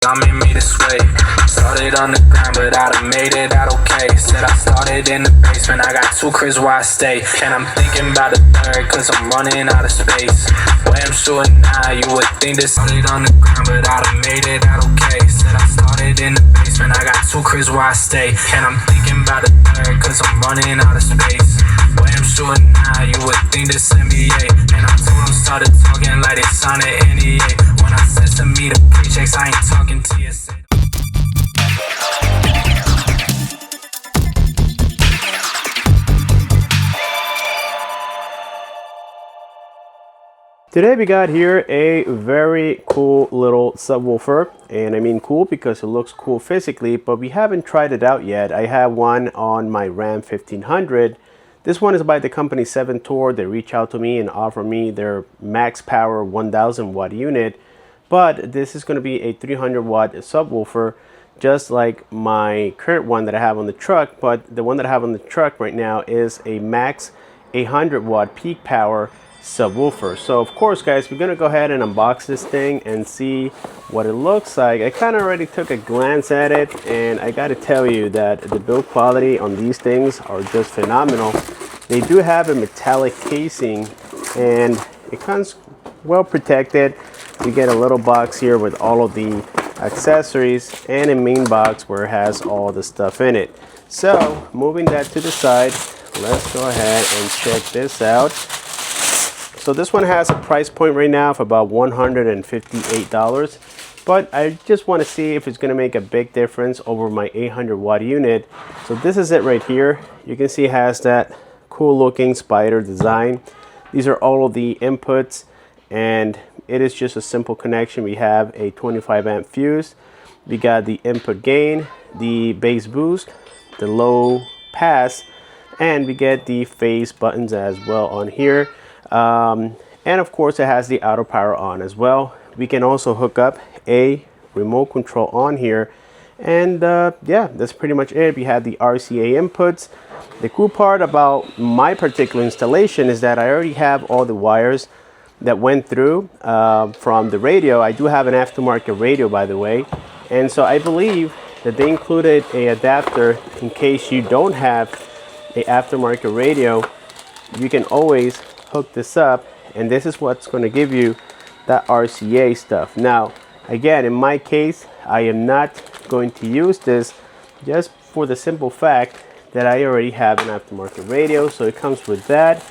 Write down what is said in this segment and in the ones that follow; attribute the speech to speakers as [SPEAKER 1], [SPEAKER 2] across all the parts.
[SPEAKER 1] I made me this way. Started on the ground, but I done made it out okay. Said I started in the basement, I got 2 cribs where I stay. And I'm thinking about the third, cause I'm running out of space. Way I'm shooting now, you would think this. Started on the ground, but I done made it out okay. Said I started in the basement, I got 2 cribs where I stay. And I'm thinking about the third, cause I'm running out of space. Way I'm shooting now, you would think this NBA. And I told him, started talking like they signed an NDA. When I said to me the pre-checks, I ain't talking TSA.
[SPEAKER 2] Today we got here a very cool little subwoofer, and I mean cool because it looks cool physically, but we haven't tried it out yet. I have one on my Ram 1500. This one is by the company Seventour. They reach out to me and offer me their max power 1000 watt unit, but this is going to be a 300 watt subwoofer, just like my current one that I have on the truck. But the one that I have on the truck right now is a max 800 watt peak power subwoofer. So of course, guys, we're gonna go ahead and unbox this thing and see what it looks like. I kind of already took a glance at it, and I gotta tell you that the build quality on these things are just phenomenal. They do have a metallic casing, and it comes well protected. You get a little box here with all of the accessories, and a main box where it has all the stuff in it. So moving that to the side, let's go ahead and check this out. So this one has a price point right now of about $158, but I just want to see if it's going to make a big difference over my 800 watt unit. So this is it right here. You can see it has that cool looking spider design. These are all of the inputs, and it is just a simple connection. We have a 25 amp fuse. We got the input gain, the bass boost, the low pass, and we get the phase buttons as well on here. And of course it has the auto power on as well. We can also hook up a remote control on here, and yeah, that's pretty much it. We have the RCA inputs. The cool part about my particular installation is that I already have all the wires that went through from the radio. I do have an aftermarket radio, by the way, and so I believe that they included a adapter in case you don't have a aftermarket radio. You can always hook this up, and this is what's going to give you that RCA stuff. Now again, in my case, I am not going to use this, just for the simple fact that I already have an aftermarket radio. So it comes with that.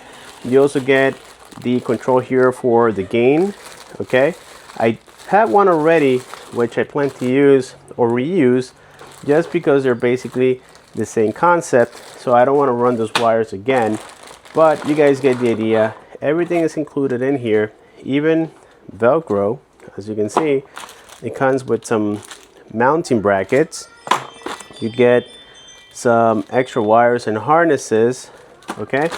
[SPEAKER 2] You also get the control here for the gain. Okay, I have one already which I plan to use or reuse, just because they're basically the same concept, so I don't want to run those wires again. But you guys get the idea. Everything is included in here, even Velcro. As you can see, it comes with some mounting brackets. You get some extra wires and harnesses, okay?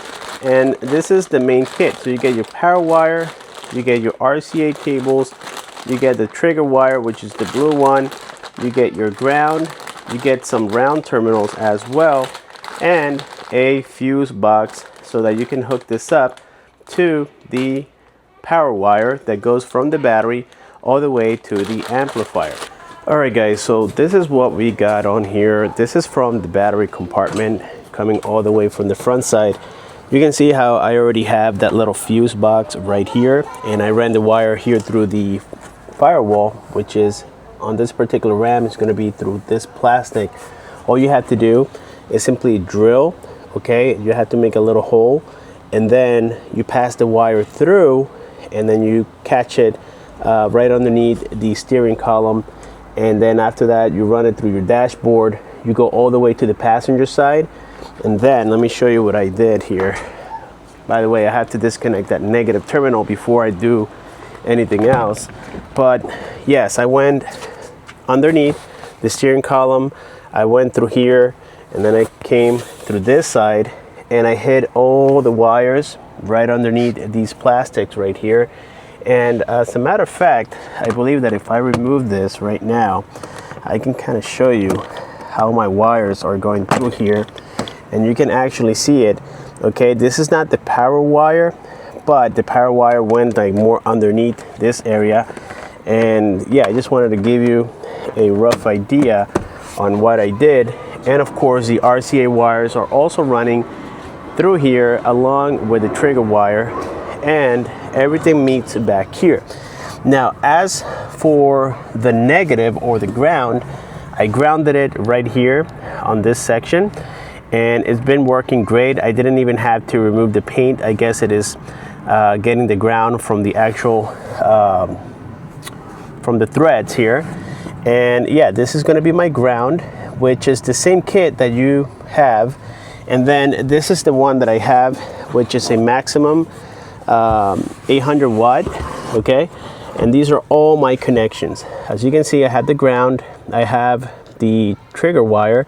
[SPEAKER 2] And this is the main kit. So you get your power wire, you get your RCA cables, you get the trigger wire, which is the blue one, you get your ground, you get some round terminals as well, and a fuse box, so that you can hook this up to the power wire that goes from the battery all the way to the amplifier. Alright guys, so this is what we got on here. This is from the battery compartment, coming all the way from the front side. You can see how I already have that little fuse box right here, and I ran the wire here through the firewall, which is on this particular RAM is going to be through this plastic. All you have to do is simply drill. Okay, you have to make a little hole, and then you pass the wire through, and then you catch it right underneath the steering column, and then after that you run it through your dashboard. You go all the way to the passenger side, and then let me show you what I did here. By the way, I have to disconnect that negative terminal before I do anything else. But yes, I went underneath the steering column, I went through here, and then I came through this side, and I hid all the wires right underneath these plastics right here. And as a matter of fact, I believe that if I remove this right now, I can kind of show you how my wires are going through here, and you can actually see it. Okay, this is not the power wire, but the power wire went like more underneath this area. And yeah, I just wanted to give you a rough idea on what I did. And of course the RCA wires are also running through here along with the trigger wire, and everything meets back here. Now as for the negative or the ground, I grounded it right here on this section, and it's been working great. I didn't even have to remove the paint. I guess it is getting the ground from the actual from the threads here. And yeah, this is going to be my ground, which is the same kit that you have. And then this is the one that I have, which is a maximum 800 watt. Okay, and these are all my connections. As you can see, I have the ground, I have the trigger wire,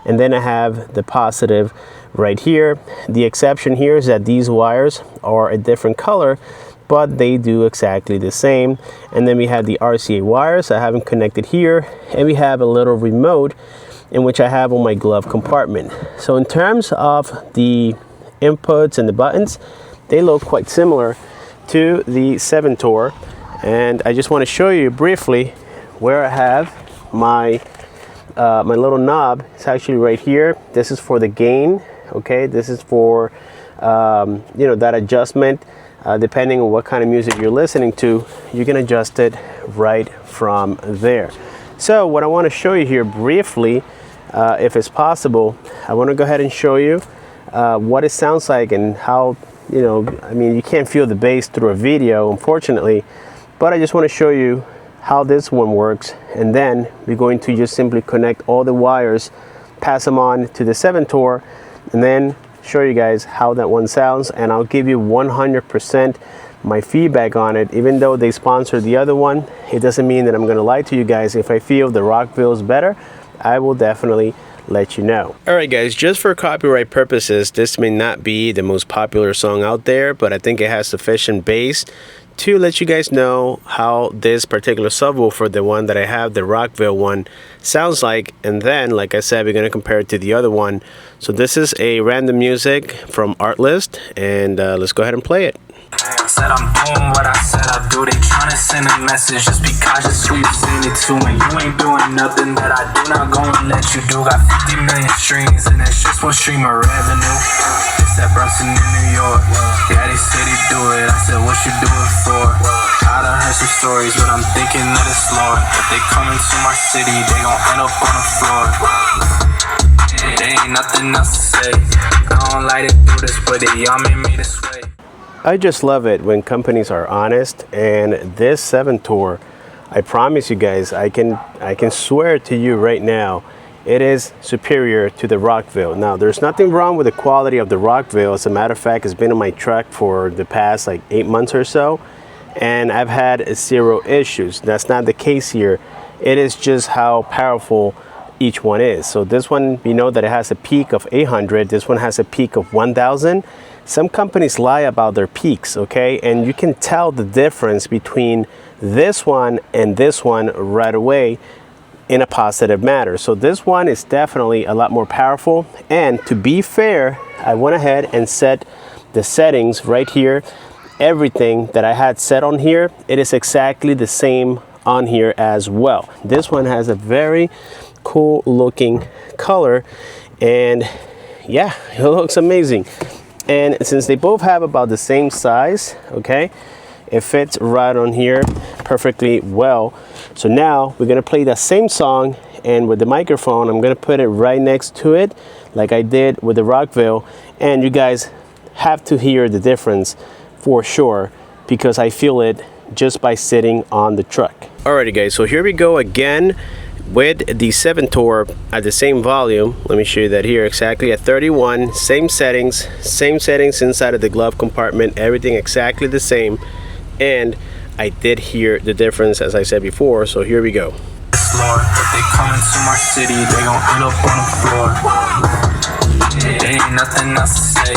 [SPEAKER 2] and then I have the positive right here. The exception here is that these wires are a different color, but they do exactly the same. And then we have the RCA wires I haven't connected here, and we have a little remote in which I have on my glove compartment. So in terms of the inputs and the buttons, they look quite similar to the Seventour. And I just want to show you briefly where I have my my little knob. It's actually right here. This is for the gain. Okay, this is for you know, that adjustment. Depending on what kind of music you're listening to, you can adjust it right from there. So what I want to show you here briefly, if it's possible, I want to go ahead and show you what it sounds like and how, you know, I mean, you can't feel the bass through a video, unfortunately, but I just want to show you how this one works. And then we're going to just simply connect all the wires, pass them on to the Seventour, and then show you guys how that one sounds. And I'll give you 100% my feedback on it. Even though they sponsored the other one, it doesn't mean that I'm going to lie to you guys. If I feel the Rockville is better, I will definitely let you know. Alright guys, just for copyright purposes, this may not be the most popular song out there, but I think it has sufficient bass to let you guys know how this particular subwoofer, the one that I have, the Rockville one, sounds like. And then, like I said, we're going to compare it to the other one. So this is a random music from Artlist, and let's go ahead and play it.
[SPEAKER 1] I said I'm doing what I said I do. They tryna send a message, just be cautious who you send it to. And you ain't doing nothing that I do not gonna let you do. Got 50 million streams, and that's just one stream of revenue. It's that Brunson in New York. Yeah, they say they do it. I said, what you do it for? I done heard some stories, but I'm thinking that it's Lord. If they come into my city, they gon' end up on the floor. There ain't nothing else to say. I don't like to do this, but y'all made me this way.
[SPEAKER 2] I just love it when companies are honest, and this Seventour, I promise you guys, I can swear to you right now, it is superior to the Rockville. Now, there's nothing wrong with the quality of the Rockville. As a matter of fact, it's been in my truck for the past like 8 months or so, and I've had 0 issues. That's not the case here. It is just how powerful each one is. So this one, we know that it has a peak of 800. This one has a peak of 1000. Some companies lie about their peaks, okay? And you can tell the difference between this one and this one right away in a positive manner. So this one is definitely a lot more powerful. And to be fair, I went ahead and set the settings right here. Everything that I had set on here, it is exactly the same on here as well. This one has a very cool looking color, and yeah, it looks amazing. And since they both have about the same size, okay, it fits right on here perfectly well. So now we're gonna play that same song, and with the microphone, I'm gonna put it right next to it like I did with the Rockville, and you guys have to hear the difference for sure, because I feel it just by sitting on the truck. Alrighty guys, so here we go again with the Seventour at the same volume. Let me show you that here, exactly at 31, same settings inside of the glove compartment, everything exactly the same. And I did hear the difference, as I said before, so here we go.
[SPEAKER 1] Lord, if they come into my city, they gon' end up on the floor. There ain't nothing else to say.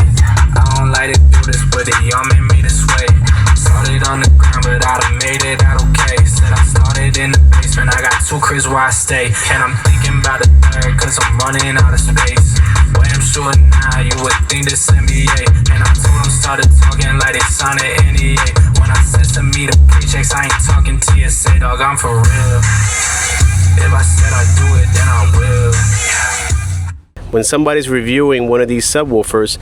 [SPEAKER 1] I don't like to do this, but y'all made me this way. Started on the ground, but I done made it out okay. Said I started in the basement, I got 2 cribs where I stay. And I'm thinking about the third, cause I'm running out of space. Way I'm shooting now, you would think this NBA. And I told them, started talking like they signed an NDA. When I said to me the paychecks, I ain't talking TSA, dog, I'm for real. If I said I'd do it, then I will.
[SPEAKER 2] When somebody's reviewing one of these subwoofers,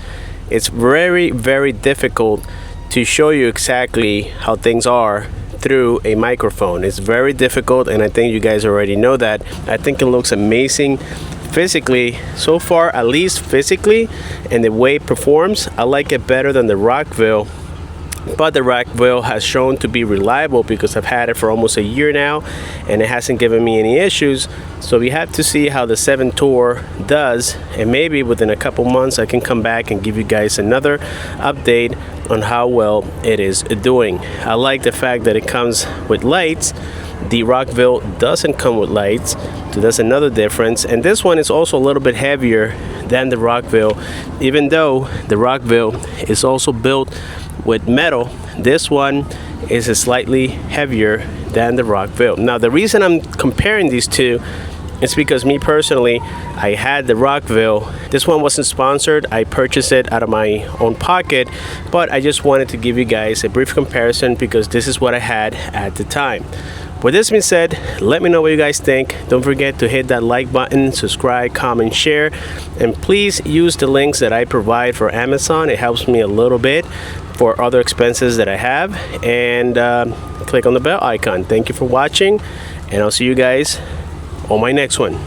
[SPEAKER 2] it's very difficult to show you exactly how things are through a microphone. It's very difficult, and I think you guys already know that. I think it looks amazing physically so far, at least physically, and the way it performs. I like it better than the Rockville, but the Rockville has shown to be reliable because I've had it for almost a year now and it hasn't given me any issues. So we have to see how the Seventour does, and maybe within a couple months I can come back and give you guys another update on how well it is doing. I like the fact that it comes with lights. The Rockville doesn't come with lights, so that's another difference. And this one is also a little bit heavier than the Rockville. Even though the Rockville is also built with metal, this one is slightly heavier than the Rockville. Now, the reason I'm comparing these two is because me personally, I had the Rockville. This one wasn't sponsored. I purchased it out of my own pocket, but I just wanted to give you guys a brief comparison because this is what I had at the time. With this being said, let me know what you guys think. Don't forget to hit that like button, subscribe, comment, share, and please use the links that I provide for Amazon. It helps me a little bit for other expenses that I have. And click on the bell icon. Thank you for watching, and I'll see you guys on my next one.